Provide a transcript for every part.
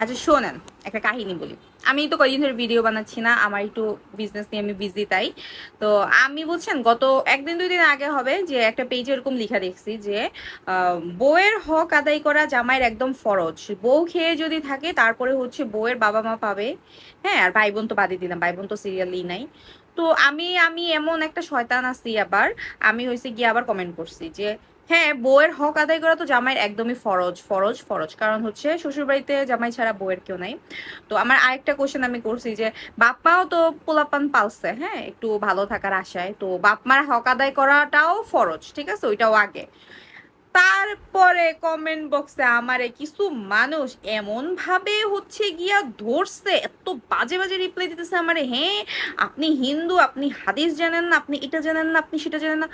আচ্ছা শোনেন, একটা কাহিনী বলি। আমি তো কয়দিন ধরে ভিডিও বানাচ্ছি না, আমার একটু বিজনেস নিয়ে আমি বিজি তাই। তো আমি বুঝছেন গত একদিন দুই দিন আগে হবে যে একটা পেজে এরকম লেখা দেখছি যে বউয়ের হক আদায় করা জামাইয়ের একদম ফরজ। বউ খেয়ে যদি থাকে তারপরে হচ্ছে বউয়ের বাবা মা পাবে। হ্যাঁ, আর ভাই বোন তো বাদই দিলাম, ভাই বোন তো সিরিয়ালই নাই। তো আমি এমন একটা শয়তান আছি আবার, আমি হয়েছে গিয়ে আবার কমেন্ট করছি যে হ্যাঁ, বউয়ের হক আদায় করা তো জামাইয়ের একদমই ফরজ ফরজ ফরজ, কারণ হচ্ছে শ্বশুরবাড়িতে জামাই ছাড়া বউয়ের কেউ নাই। তো আমার আরেকটা কোশ্চেন আমি করছি যে বাপ মাও তো পোলাপান পালছে, হ্যাঁ, একটু ভালো থাকার আশায়, তো বাপ মার হক আদায় করাটাও ফরজ, ঠিক আছে, ওইটাও আগে। তারপরে কমেন্ট বক্সে আমারে কিছু মানুষ এমন ভাবে হচ্ছে গিয়া ধরছে, এত বাজে বাজে রিপ্লাই দিতেছে আমারে, হ্যাঁ আপনি হিন্দু, আপনি হাদিস জানেন না, আপনি এটা জানেন না, আপনি সেটা জানেন না।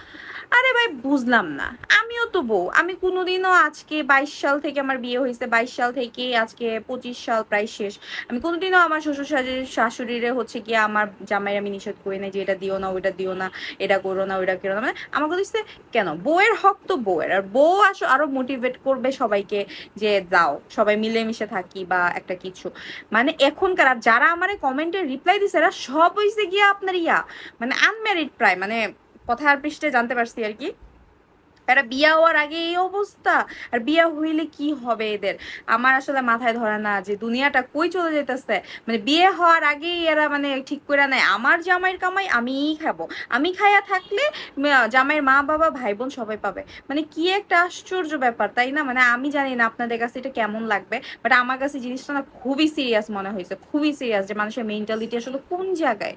আরে ভাই বুঝলাম না, আমিও তো বউ, আমি কোনোদিনও আজকে 22 সাল থেকে আমার বিয়ে হয়েছে, 22 সাল থেকে আজকে 25 সাল প্রায় শেষ, আমি কোনোদিনও আমার শ্বশুর শাশুড়িরে হচ্ছে গিয়ে আমার জামাইয়ের আমি নিষেধ করি না যে এটা দিও না ওইটা দিও না, এটা করো না ওইটা করো না। মানে আমার কথা হচ্ছে কেন, বউয়ের হক তো বউয়ের, আর বউ আরো মোটিভেট করবে সবাইকে যে যাও সবাই মিলেমিশে থাকি বা একটা কিছু। মানে এখনকার আর যারা আমার কমেন্টে রিপ্লাই দিছে এরা সব হয়েছে গিয়া আপনার ইয়া, মানে আনম্যারিড প্রায়, মানে কথার পৃষ্ঠে জানতে পারছি আর কি। এরা বিয়া হওয়ার আগে এই অবস্থা, আর বিয়া হইলে কি হবে এদের। আমার আসলে মাথায় ধরে না যে দুনিয়াটা কই চলে যেতেছে। মানে বিয়ে হওয়ার আগেই এরা মানে ঠিক করে নেয় আমার জামাইয়ের কামাই আমিই খাবো, আমি খাইয়া থাকলে জামাইয়ের মা বাবা ভাই বোন সবাই পাবে। মানে কি একটা আশ্চর্য ব্যাপার তাই না। মানে আমি জানি না আপনাদের কাছে এটা কেমন লাগবে, বাট আমার কাছে জিনিসটা না খুবই সিরিয়াস মনে হয়েছে, খুবই সিরিয়াস, যে মানুষের মেন্টালিটি আসলে কোন জায়গায়।